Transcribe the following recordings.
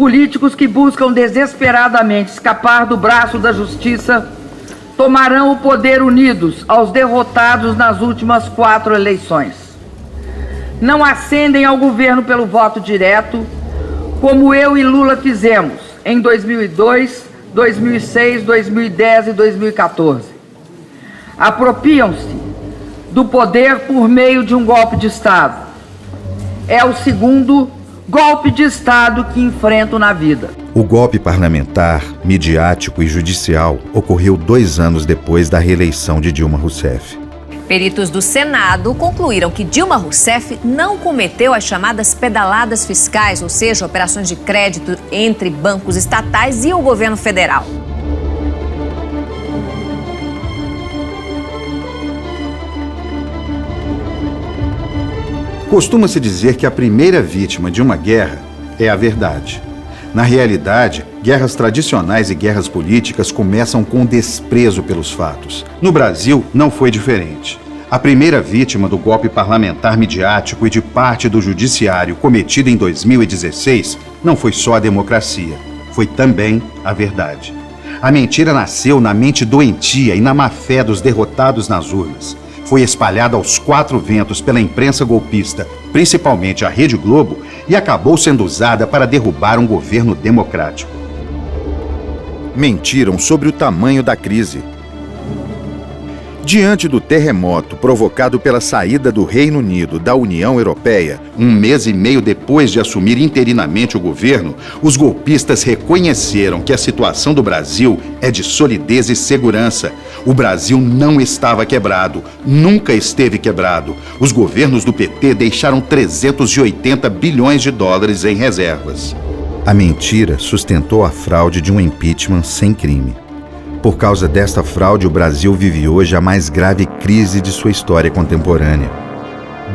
políticos que buscam desesperadamente escapar do braço da justiça tomarão o poder unidos aos derrotados nas últimas 4 eleições. Não ascendem ao governo pelo voto direto, como eu e Lula fizemos em 2002, 2006, 2010 e 2014. Apropriam-se do poder por meio de um golpe de Estado. É o segundo golpe de Estado que enfrento na vida. O golpe parlamentar, midiático e judicial ocorreu 2 anos depois da reeleição de Dilma Rousseff. Peritos do Senado concluíram que Dilma Rousseff não cometeu as chamadas pedaladas fiscais, ou seja, operações de crédito entre bancos estatais e o governo federal. Costuma-se dizer que a primeira vítima de uma guerra é a verdade. Na realidade, guerras tradicionais e guerras políticas começam com desprezo pelos fatos. No Brasil, não foi diferente. A primeira vítima do golpe parlamentar midiático e de parte do judiciário cometido em 2016 não foi só a democracia, foi também a verdade. A mentira nasceu na mente doentia e na má-fé dos derrotados nas urnas. Foi espalhada aos 4 ventos pela imprensa golpista, principalmente a Rede Globo, e acabou sendo usada para derrubar um governo democrático. Mentiram sobre o tamanho da crise. Diante do terremoto provocado pela saída do Reino Unido da União Europeia, 1 mês e meio depois de assumir interinamente o governo, os golpistas reconheceram que a situação do Brasil é de solidez e segurança. O Brasil não estava quebrado, nunca esteve quebrado. Os governos do PT deixaram 380 bilhões de dólares em reservas. A mentira sustentou a fraude de um impeachment sem crime. Por causa desta fraude, o Brasil vive hoje a mais grave crise de sua história contemporânea.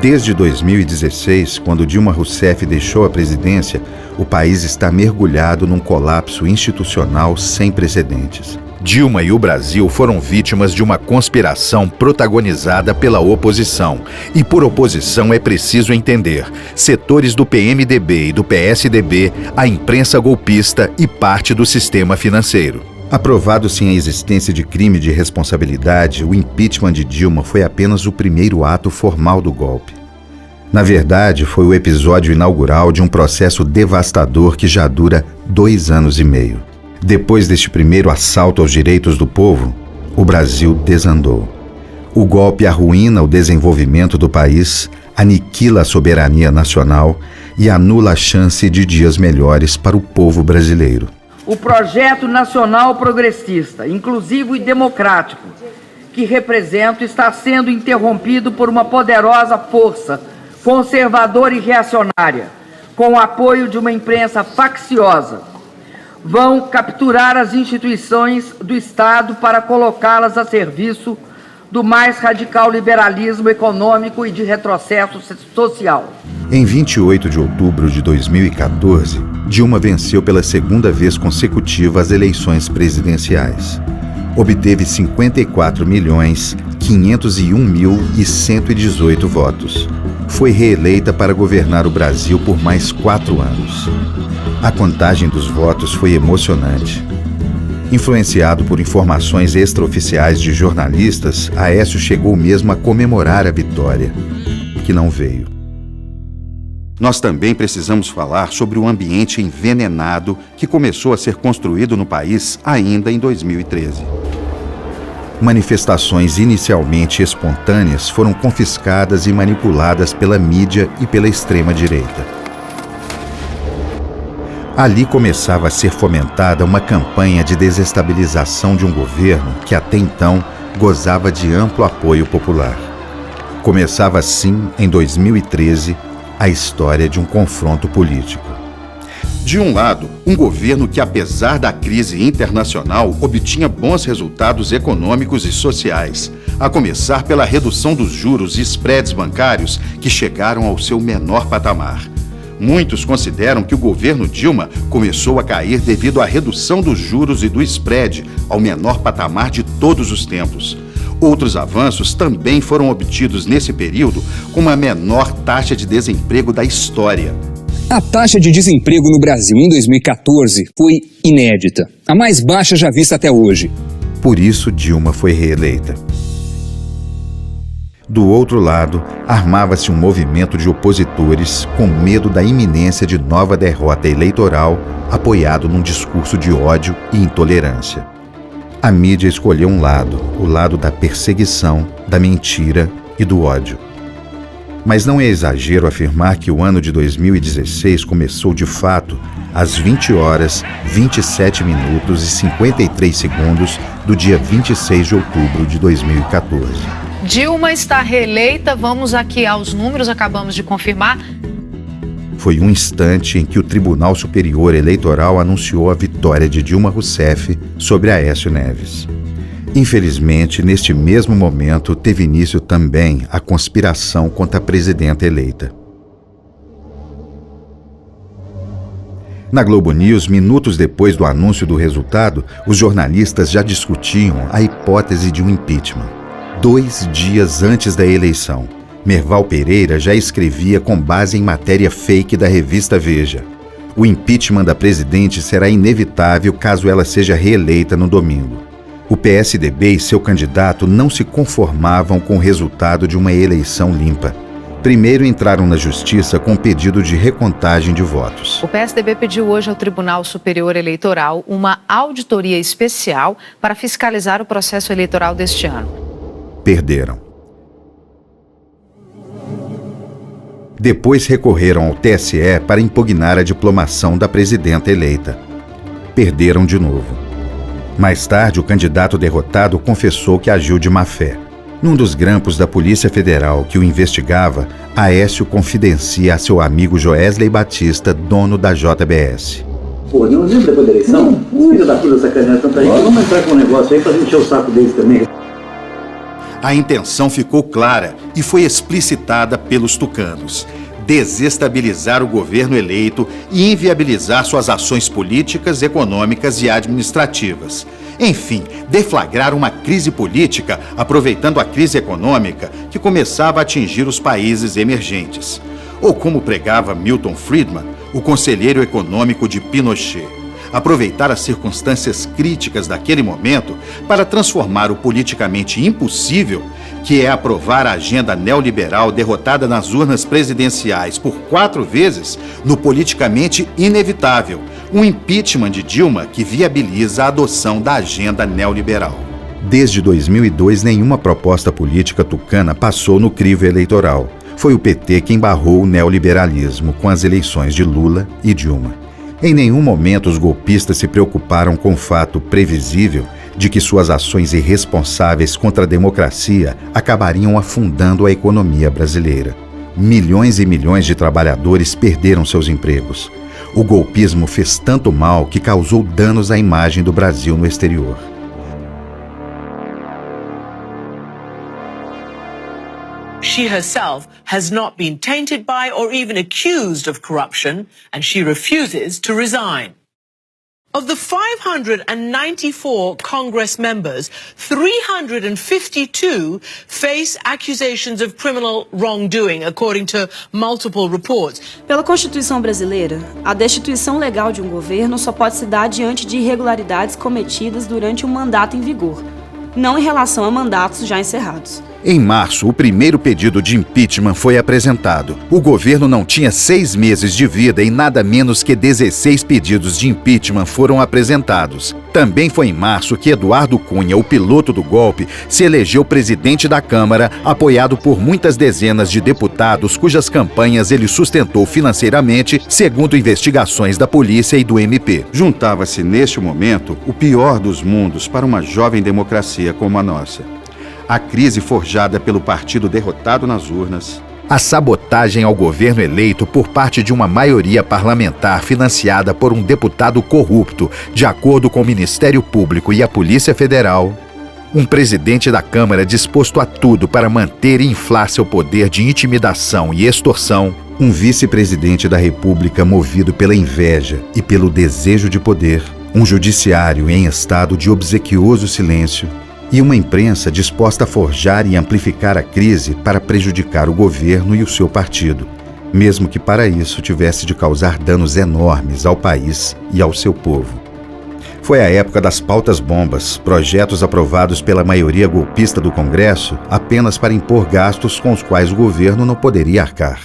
Desde 2016, quando Dilma Rousseff deixou a presidência, o país está mergulhado num colapso institucional sem precedentes. Dilma e o Brasil foram vítimas de uma conspiração protagonizada pela oposição. E por oposição é preciso entender setores do PMDB e do PSDB, a imprensa golpista e parte do sistema financeiro. Aprovado-se a existência de crime de responsabilidade, o impeachment de Dilma foi apenas o primeiro ato formal do golpe. Na verdade, foi o episódio inaugural de um processo devastador que já dura 2 anos e meio. Depois deste primeiro assalto aos direitos do povo, o Brasil desandou. O golpe arruína o desenvolvimento do país, aniquila a soberania nacional e anula a chance de dias melhores para o povo brasileiro. O projeto nacional progressista, inclusivo e democrático, que represento, está sendo interrompido por uma poderosa força conservadora e reacionária, com o apoio de uma imprensa facciosa. Vão capturar as instituições do Estado para colocá-las a serviço do mais radical liberalismo econômico e de retrocesso social. Em 28 de outubro de 2014, Dilma venceu pela 2ª vez consecutiva as eleições presidenciais. Obteve 54.501.118 votos. Foi reeleita para governar o Brasil por mais 4 anos. A contagem dos votos foi emocionante. Influenciado por informações extraoficiais de jornalistas, Aécio chegou mesmo a comemorar a vitória, que não veio. Nós também precisamos falar sobre o ambiente envenenado que começou a ser construído no país ainda em 2013. Manifestações inicialmente espontâneas foram confiscadas e manipuladas pela mídia e pela extrema-direita. Ali começava a ser fomentada uma campanha de desestabilização de um governo que até então gozava de amplo apoio popular. Começava assim, em 2013, a história de um confronto político. De um lado, um governo que, apesar da crise internacional, obtinha bons resultados econômicos e sociais, a começar pela redução dos juros e spreads bancários que chegaram ao seu menor patamar. Muitos consideram que o governo Dilma começou a cair devido à redução dos juros e do spread ao menor patamar de todos os tempos. Outros avanços também foram obtidos nesse período com a menor taxa de desemprego da história. A taxa de desemprego no Brasil em 2014 foi inédita, a mais baixa já vista até hoje. Por isso, Dilma foi reeleita. Do outro lado, armava-se um movimento de opositores com medo da iminência de nova derrota eleitoral, apoiado num discurso de ódio e intolerância. A mídia escolheu um lado, o lado da perseguição, da mentira e do ódio. Mas não é exagero afirmar que o ano de 2016 começou de fato às 20 horas, 27 minutos e 53 segundos do dia 26 de outubro de 2014. Dilma está reeleita, vamos aqui aos números, acabamos de confirmar. Foi um instante em que o Tribunal Superior Eleitoral anunciou a vitória de Dilma Rousseff sobre Aécio Neves. Infelizmente, neste mesmo momento, teve início também a conspiração contra a presidenta eleita. Na Globo News, minutos depois do anúncio do resultado, os jornalistas já discutiam a hipótese de um impeachment. 2 dias antes da eleição, Merval Pereira já escrevia com base em matéria fake da revista Veja. O impeachment da presidente será inevitável caso ela seja reeleita no domingo. O PSDB e seu candidato não se conformavam com o resultado de uma eleição limpa. Primeiro entraram na justiça com pedido de recontagem de votos. O PSDB pediu hoje ao Tribunal Superior Eleitoral uma auditoria especial para fiscalizar o processo eleitoral deste ano. Perderam. Depois recorreram ao TSE para impugnar a diplomação da presidenta eleita. Perderam de novo. Mais tarde, o candidato derrotado confessou que agiu de má fé. Num dos grampos da Polícia Federal que o investigava, Aécio confidencia a seu amigo Joesley Batista, dono da JBS. Pô, não lembra depois da eleição? Os filhos da puta sacanearam tanta gente. Vamos entrar com um negócio aí pra encher o saco deles também. A intenção ficou clara e foi explicitada pelos tucanos: desestabilizar o governo eleito e inviabilizar suas ações políticas, econômicas e administrativas. Enfim, deflagrar uma crise política aproveitando a crise econômica que começava a atingir os países emergentes. Ou como pregava Milton Friedman, o conselheiro econômico de Pinochet, aproveitar as circunstâncias críticas daquele momento para transformar o politicamente impossível, que é aprovar a agenda neoliberal derrotada nas urnas presidenciais por 4 vezes, no politicamente inevitável, um impeachment de Dilma que viabiliza a adoção da agenda neoliberal. Desde 2002, nenhuma proposta política tucana passou no crivo eleitoral. Foi o PT quem barrou o neoliberalismo com as eleições de Lula e Dilma. Em nenhum momento os golpistas se preocuparam com o fato previsível de que suas ações irresponsáveis contra a democracia acabariam afundando a economia brasileira. Milhões e milhões de trabalhadores perderam seus empregos. O golpismo fez tanto mal que causou danos à imagem do Brasil no exterior. She herself has not been tainted by or even accused of corruption, and she refuses to resign. Of the 594 Congress members, 352 face accusations of criminal wrongdoing, according to multiple reports. Pela Constituição brasileira, a destituição legal de um governo só pode se dar diante de irregularidades cometidas durante um mandato em vigor, não em relação a mandatos já encerrados. Em março, o primeiro pedido de impeachment foi apresentado. O governo não tinha 6 meses de vida e nada menos que 16 pedidos de impeachment foram apresentados. Também foi em março que Eduardo Cunha, o piloto do golpe, se elegeu presidente da Câmara, apoiado por muitas dezenas de deputados cujas campanhas ele sustentou financeiramente, segundo investigações da polícia e do MP. Juntava-se neste momento o pior dos mundos para uma jovem democracia como a nossa. A crise forjada pelo partido derrotado nas urnas, a sabotagem ao governo eleito por parte de uma maioria parlamentar financiada por um deputado corrupto, de acordo com o Ministério Público e a Polícia Federal, um presidente da Câmara disposto a tudo para manter e inflar seu poder de intimidação e extorsão, um vice-presidente da República movido pela inveja e pelo desejo de poder, um judiciário em estado de obsequioso silêncio, e uma imprensa disposta a forjar e amplificar a crise para prejudicar o governo e o seu partido. mesmo que para isso tivesse de causar danos enormes ao país e ao seu povo. Foi a época das pautas-bombas, projetos aprovados pela maioria golpista do Congresso apenas para impor gastos com os quais o governo não poderia arcar.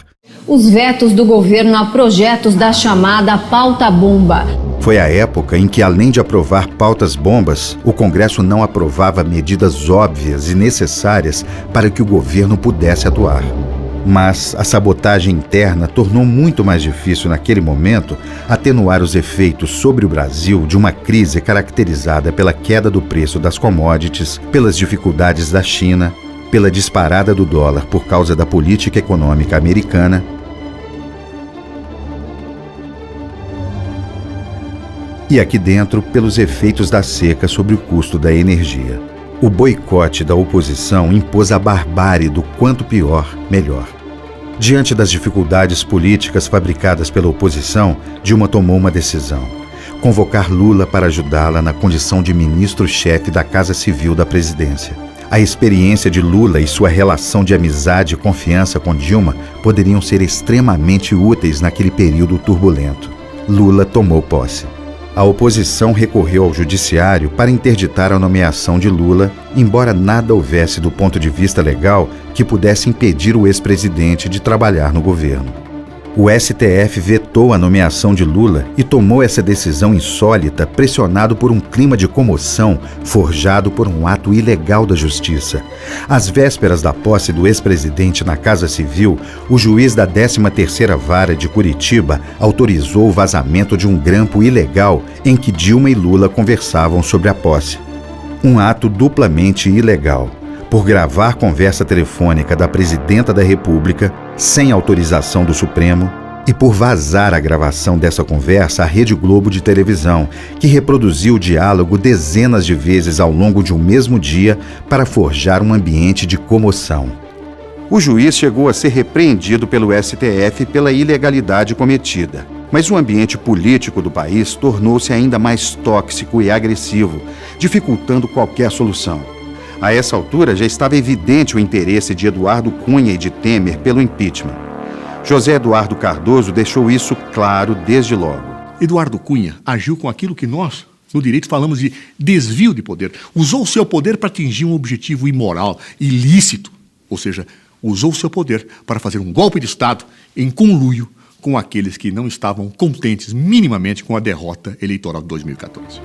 Os vetos do governo a projetos da chamada pauta-bomba. Foi a época em que, além de aprovar pautas-bombas, o Congresso não aprovava medidas óbvias e necessárias para que o governo pudesse atuar. Mas a sabotagem interna tornou muito mais difícil naquele momento atenuar os efeitos sobre o Brasil de uma crise caracterizada pela queda do preço das commodities, pelas dificuldades da China, pela disparada do dólar por causa da política econômica americana e aqui dentro pelos efeitos da seca sobre o custo da energia. O boicote da oposição impôs a barbárie do quanto pior, melhor. Diante das dificuldades políticas fabricadas pela oposição, Dilma tomou uma decisão: convocar Lula para ajudá-la na condição de ministro-chefe da Casa Civil da presidência. A experiência de Lula e sua relação de amizade e confiança com Dilma poderiam ser extremamente úteis naquele período turbulento. Lula tomou posse. A oposição recorreu ao judiciário para interditar a nomeação de Lula, embora nada houvesse do ponto de vista legal que pudesse impedir o ex-presidente de trabalhar no governo. O STF vetou a nomeação de Lula e tomou essa decisão insólita pressionado por um clima de comoção forjado por um ato ilegal da justiça. Às vésperas da posse do ex-presidente na Casa Civil, o juiz da 13ª Vara de Curitiba autorizou o vazamento de um grampo ilegal em que Dilma e Lula conversavam sobre a posse. Um ato duplamente ilegal. Por gravar conversa telefônica da Presidenta da República, sem autorização do Supremo, e por vazar a gravação dessa conversa à Rede Globo de televisão, que reproduziu o diálogo dezenas de vezes ao longo de um mesmo dia para forjar um ambiente de comoção. O juiz chegou a ser repreendido pelo STF pela ilegalidade cometida, mas o ambiente político do país tornou-se ainda mais tóxico e agressivo, dificultando qualquer solução. A essa altura já estava evidente o interesse de Eduardo Cunha e de Temer pelo impeachment. José Eduardo Cardoso deixou isso claro desde logo. Eduardo Cunha agiu com aquilo que nós, no direito, falamos de desvio de poder. Usou o seu poder para atingir um objetivo imoral, ilícito. Ou seja, usou o seu poder para fazer um golpe de Estado em conluio com aqueles que não estavam contentes minimamente com a derrota eleitoral de 2014.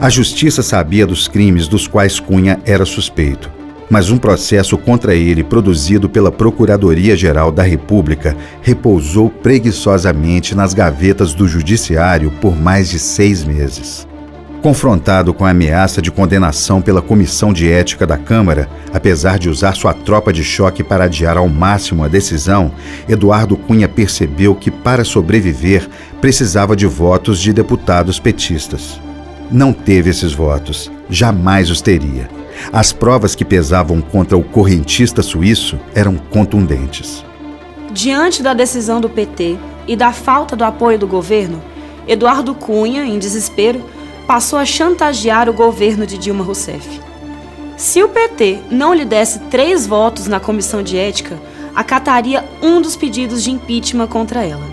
A justiça sabia dos crimes dos quais Cunha era suspeito, mas um processo contra ele produzido pela Procuradoria-Geral da República repousou preguiçosamente nas gavetas do Judiciário por mais de 6 meses. Confrontado com a ameaça de condenação pela Comissão de Ética da Câmara, apesar de usar sua tropa de choque para adiar ao máximo a decisão, Eduardo Cunha percebeu que, para sobreviver, precisava de votos de deputados petistas. Não teve esses votos, jamais os teria. As provas que pesavam contra o correntista suíço eram contundentes. Diante da decisão do PT e da falta do apoio do governo, Eduardo Cunha, em desespero, passou a chantagear o governo de Dilma Rousseff. Se o PT não lhe desse 3 votos na comissão de ética, acataria um dos pedidos de impeachment contra ela.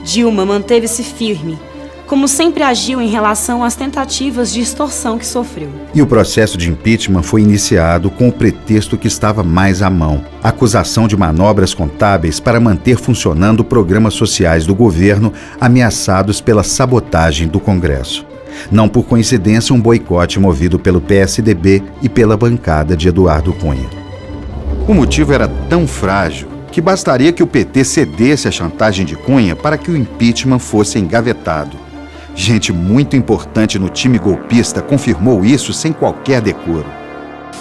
Dilma manteve-se firme, como sempre agiu em relação às tentativas de extorsão que sofreu. E o processo de impeachment foi iniciado com o pretexto que estava mais à mão: acusação de manobras contábeis para manter funcionando programas sociais do governo ameaçados pela sabotagem do Congresso. Não por coincidência, um boicote movido pelo PSDB e pela bancada de Eduardo Cunha. O motivo era tão frágil que bastaria que o PT cedesse à chantagem de Cunha para que o impeachment fosse engavetado. Gente muito importante no time golpista confirmou isso sem qualquer decoro.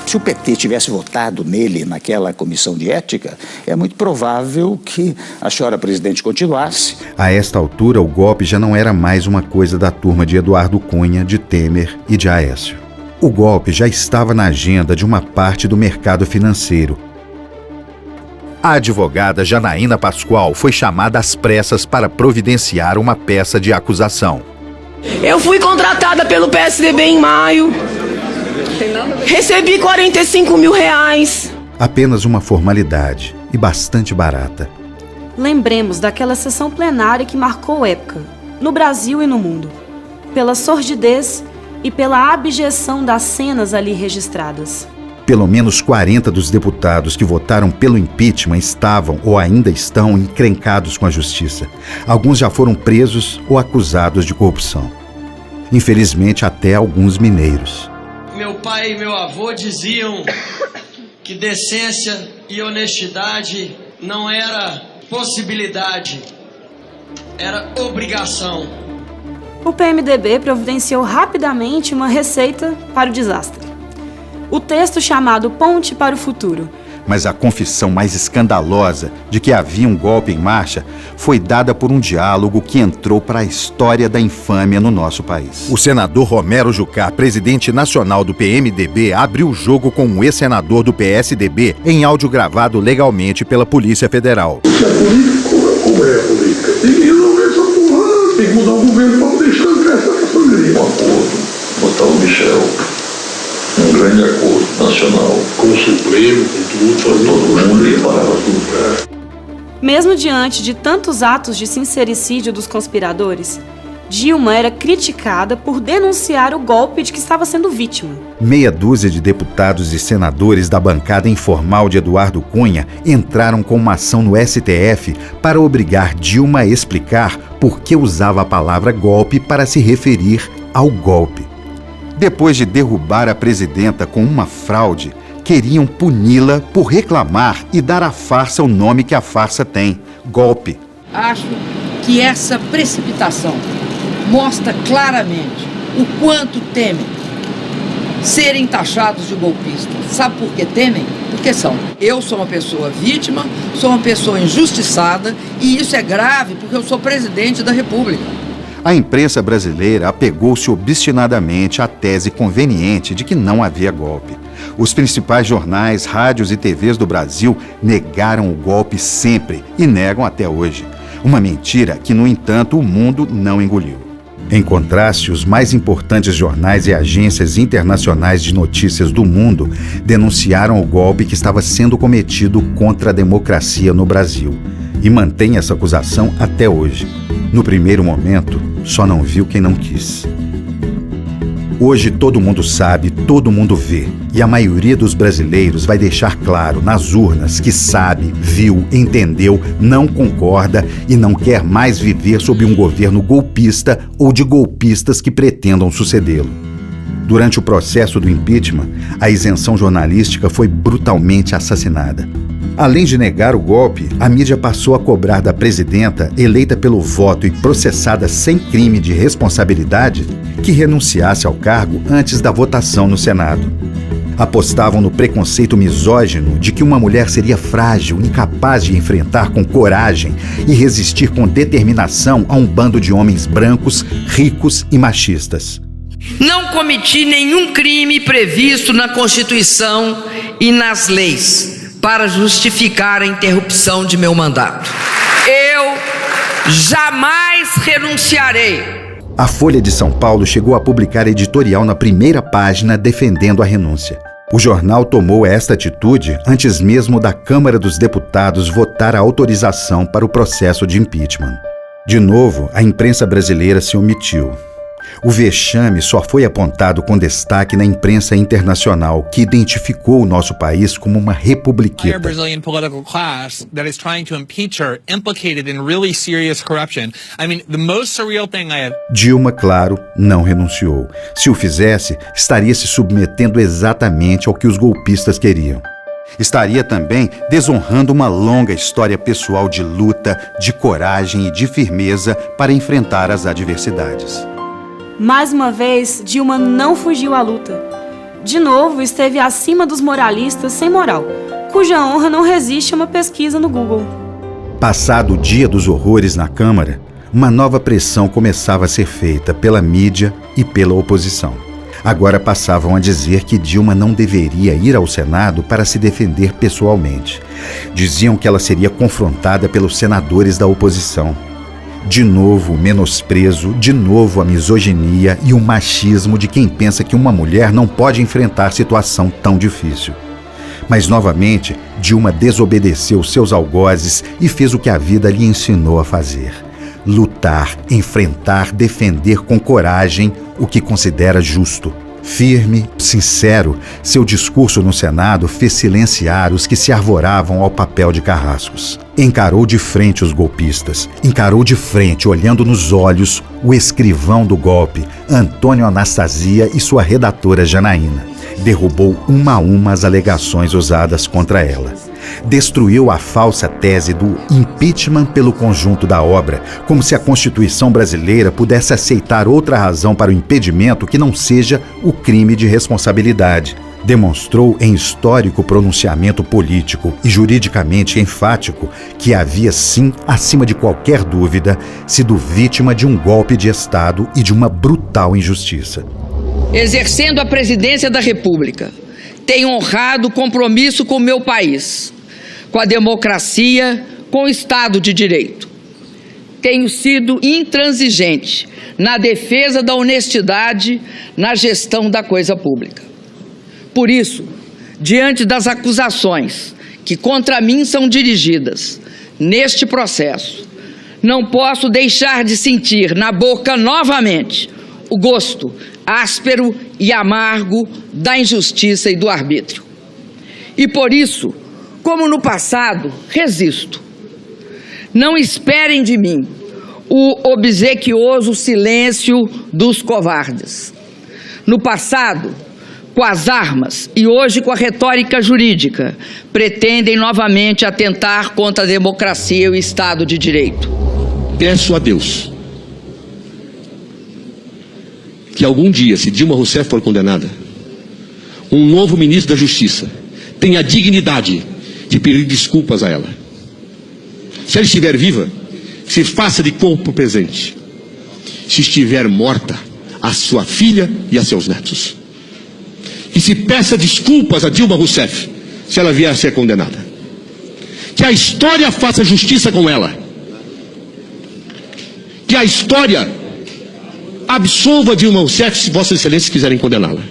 Se o PT tivesse votado nele naquela comissão de ética, é muito provável que a senhora presidente continuasse. A esta altura, o golpe já não era mais uma coisa da turma de Eduardo Cunha, de Temer e de Aécio. O golpe já estava na agenda de uma parte do mercado financeiro. A advogada Janaína Pascoal foi chamada às pressas para providenciar uma peça de acusação. Eu fui contratada pelo PSDB em maio. Recebi R$45 mil. Apenas uma formalidade e bastante barata. lembremos daquela sessão plenária que marcou época, no Brasil e no mundo, pela sordidez e pela abjeção das cenas ali registradas. Pelo menos 40 dos deputados que votaram pelo impeachment estavam ou ainda estão encrencados com a justiça. Alguns já foram presos ou acusados de corrupção. Infelizmente, até alguns mineiros. Meu pai e meu avô diziam que decência e honestidade não era possibilidade, era obrigação. O PMDB providenciou rapidamente uma receita para o desastre. O texto chamado Ponte para o Futuro. Mas a confissão mais escandalosa de que havia um golpe em marcha foi dada por um diálogo que entrou para a história da infâmia no nosso país. O senador Romero Jucá, presidente nacional do PMDB, abriu o jogo com um ex-senador do PSDB em áudio gravado legalmente pela Polícia Federal. Se é político, como é a política? Tem que resolver essa porra, tem que mudar o governo para poder estancar essa família. Um acordo, botar o Michel. Um grande acordo nacional. Com o Supremo, com tudo, todo mundo ia parar tudo. Mesmo diante de tantos atos de sincericídio dos conspiradores, Dilma era criticada por denunciar o golpe de que estava sendo vítima. Meia dúzia de deputados e senadores da bancada informal de Eduardo Cunha entraram com uma ação no STF para obrigar Dilma a explicar por que usava a palavra golpe para se referir ao golpe. Depois de derrubar a presidenta com uma fraude, queriam puni-la por reclamar e dar à farsa o nome que a farsa tem: golpe. Acho que essa precipitação mostra claramente o quanto temem serem taxados de golpistas. Sabe por que temem? Porque são. Eu sou uma pessoa vítima, sou uma pessoa injustiçada, e isso é grave porque eu sou presidente da República. A imprensa brasileira apegou-se obstinadamente à tese conveniente de que não havia golpe. Os principais jornais, rádios e TVs do Brasil negaram o golpe sempre e negam até hoje. Uma mentira que, no entanto, o mundo não engoliu. Em contraste, os mais importantes jornais e agências internacionais de notícias do mundo denunciaram o golpe que estava sendo cometido contra a democracia no Brasil e mantém essa acusação até hoje. No primeiro momento, só não viu quem não quis. Hoje todo mundo sabe, todo mundo vê, e a maioria dos brasileiros vai deixar claro nas urnas que sabe, viu, entendeu, não concorda e não quer mais viver sob um governo golpista ou de golpistas que pretendam sucedê-lo. Durante o processo do impeachment, a isenção jornalística foi brutalmente assassinada. Além de negar o golpe, a mídia passou a cobrar da presidenta, eleita pelo voto e processada sem crime de responsabilidade, que renunciasse ao cargo antes da votação no Senado. Apostavam no preconceito misógino de que uma mulher seria frágil, incapaz de enfrentar com coragem e resistir com determinação a um bando de homens brancos, ricos e machistas. Não cometi nenhum crime previsto na Constituição e nas leis para justificar a interrupção de meu mandato. Eu jamais renunciarei. A Folha de São Paulo chegou a publicar editorial na primeira página defendendo a renúncia. O jornal tomou esta atitude antes mesmo da Câmara dos Deputados votar a autorização para o processo de impeachment. De novo, a imprensa brasileira se omitiu. O vexame só foi apontado com destaque na imprensa internacional, que identificou o nosso país como uma republiqueta. Brazilian political class that is trying to impeach her, implicated in really serious corruption. I mean, the most surreal thing I have. Dilma, claro, não renunciou. Se o fizesse, estaria se submetendo exatamente ao que os golpistas queriam. Estaria também desonrando uma longa história pessoal de luta, de coragem e de firmeza para enfrentar as adversidades. Mais uma vez, Dilma não fugiu à luta. De novo, esteve acima dos moralistas sem moral, cuja honra não resiste a uma pesquisa no Google. Passado o dia dos horrores na Câmara, uma nova pressão começava a ser feita pela mídia e pela oposição. Agora passavam a dizer que Dilma não deveria ir ao Senado para se defender pessoalmente. Diziam que ela seria confrontada pelos senadores da oposição. De novo o menosprezo, de novo a misoginia e o machismo de quem pensa que uma mulher não pode enfrentar situação tão difícil. Mas, novamente, Dilma desobedeceu seus algozes e fez o que a vida lhe ensinou a fazer: lutar, enfrentar, defender com coragem o que considera justo. Firme, sincero, seu discurso no Senado fez silenciar os que se arvoravam ao papel de carrascos. Encarou de frente os golpistas, encarou de frente, olhando nos olhos, o escrivão do golpe, Antônio Anastasia, e sua redatora Janaína. Derrubou uma a uma as alegações usadas contra ela. Destruiu a falsa tese do impeachment pelo conjunto da obra, como se a Constituição brasileira pudesse aceitar outra razão para o impedimento que não seja o crime de responsabilidade. Demonstrou em histórico pronunciamento político e juridicamente enfático que havia sim, acima de qualquer dúvida, sido vítima de um golpe de Estado e de uma brutal injustiça. Exercendo a presidência da República, tenho honrado o compromisso com o meu país, com a democracia, com o Estado de Direito. Tenho sido intransigente na defesa da honestidade na gestão da coisa pública. Por isso, diante das acusações que contra mim são dirigidas neste processo, não posso deixar de sentir na boca novamente o gosto áspero e amargo da injustiça e do arbítrio. E por isso, como no passado, resisto. Não esperem de mim o obsequioso silêncio dos covardes. No passado, com as armas e hoje com a retórica jurídica, pretendem novamente atentar contra a democracia e o Estado de Direito. Peço a Deus que algum dia, se Dilma Rousseff for condenada, um novo ministro da Justiça tenha a dignidade de pedir desculpas a ela. Se ela estiver viva, se faça de corpo presente. Se estiver morta, a sua filha e a seus netos. Que se peça desculpas a Dilma Rousseff, se ela vier a ser condenada. Que a história faça justiça com ela. Que a história absolva Dilma Rousseff se Vossas Excelências quiserem condená-la.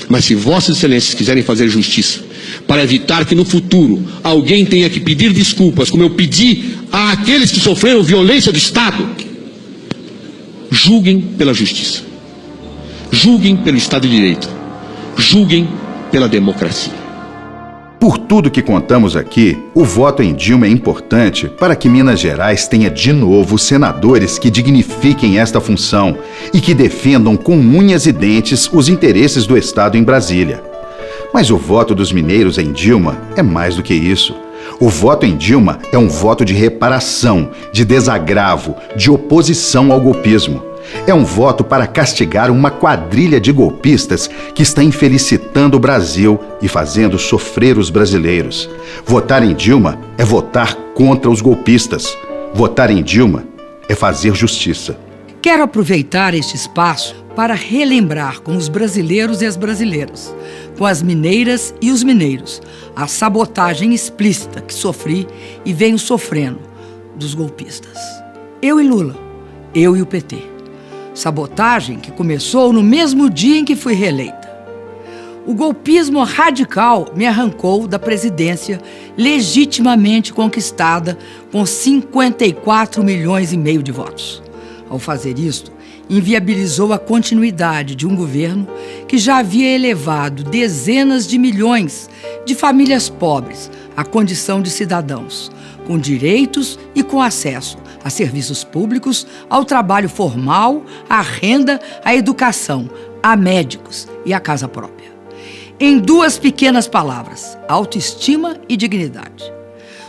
Mas se Vossas Excelências quiserem fazer justiça, para evitar que no futuro alguém tenha que pedir desculpas, como eu pedi àqueles que sofreram violência do Estado, julguem pela justiça. Julguem pelo Estado de Direito. Julguem pela democracia. Por tudo que contamos aqui, o voto em Dilma é importante para que Minas Gerais tenha de novo senadores que dignifiquem esta função e que defendam com unhas e dentes os interesses do Estado em Brasília. Mas o voto dos mineiros em Dilma é mais do que isso. O voto em Dilma é um voto de reparação, de desagravo, de oposição ao golpismo. É um voto para castigar uma quadrilha de golpistas que está infelicitando o Brasil e fazendo sofrer os brasileiros. Votar em Dilma é votar contra os golpistas. Votar em Dilma é fazer justiça. Quero aproveitar este espaço para relembrar com os brasileiros e as brasileiras, com as mineiras e os mineiros, a sabotagem explícita que sofri e venho sofrendo dos golpistas. Eu e Lula, eu e o PT. Sabotagem que começou no mesmo dia em que fui reeleita. O golpismo radical me arrancou da presidência legitimamente conquistada com 54 milhões e meio de votos. Ao fazer isto, inviabilizou a continuidade de um governo que já havia elevado dezenas de milhões de famílias pobres à condição de cidadãos, com direitos e com acesso a serviços públicos, ao trabalho formal, à renda, à educação, a médicos e à casa própria. Em duas pequenas palavras, autoestima e dignidade.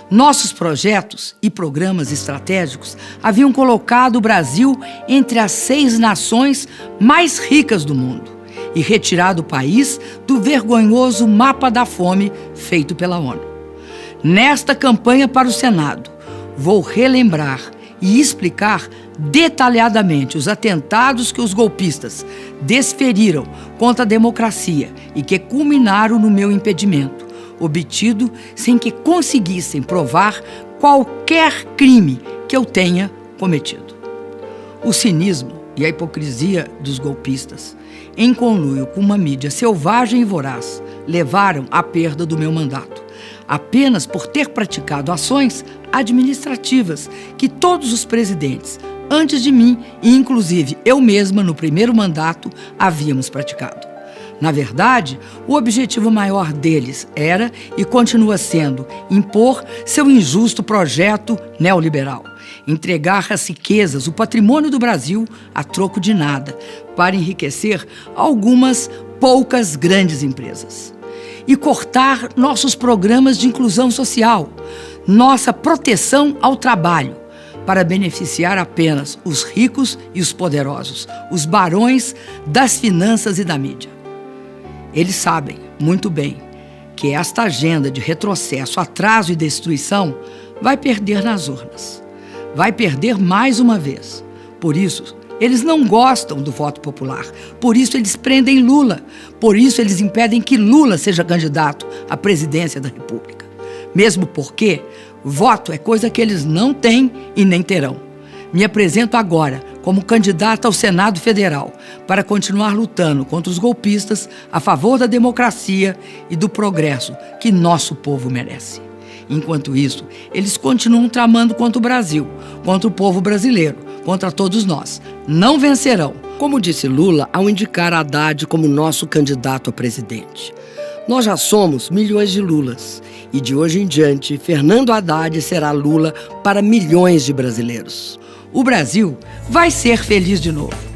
Nossos projetos e programas estratégicos haviam colocado o Brasil entre as 6 nações mais ricas do mundo e retirado o país do vergonhoso mapa da fome feito pela ONU. Nesta campanha para o Senado, vou relembrar e explicar detalhadamente os atentados que os golpistas desferiram contra a democracia e que culminaram no meu impedimento, obtido sem que conseguissem provar qualquer crime que eu tenha cometido. O cinismo e a hipocrisia dos golpistas, em conluio com uma mídia selvagem e voraz, levaram à perda do meu mandato, apenas por ter praticado ações administrativas que todos os presidentes, antes de mim, e inclusive eu mesma no primeiro mandato, havíamos praticado. Na verdade, o objetivo maior deles era e continua sendo impor seu injusto projeto neoliberal, entregar as riquezas, o patrimônio do Brasil a troco de nada, para enriquecer algumas poucas grandes empresas. E cortar nossos programas de inclusão social, nossa proteção ao trabalho, para beneficiar apenas os ricos e os poderosos, os barões das finanças e da mídia. Eles sabem muito bem que esta agenda de retrocesso, atraso e destruição vai perder nas urnas. Vai perder mais uma vez. Por isso, eles não gostam do voto popular. Por isso, eles prendem Lula. Por isso, eles impedem que Lula seja candidato à presidência da República. Mesmo porque voto é coisa que eles não têm e nem terão. Me apresento agora como candidata ao Senado Federal para continuar lutando contra os golpistas a favor da democracia e do progresso que nosso povo merece. Enquanto isso, eles continuam tramando contra o Brasil, contra o povo brasileiro, contra todos nós. Não vencerão. Como disse Lula ao indicar Haddad como nosso candidato a presidente. Nós já somos milhões de Lulas e de hoje em diante, Fernando Haddad será Lula para milhões de brasileiros. O Brasil vai ser feliz de novo.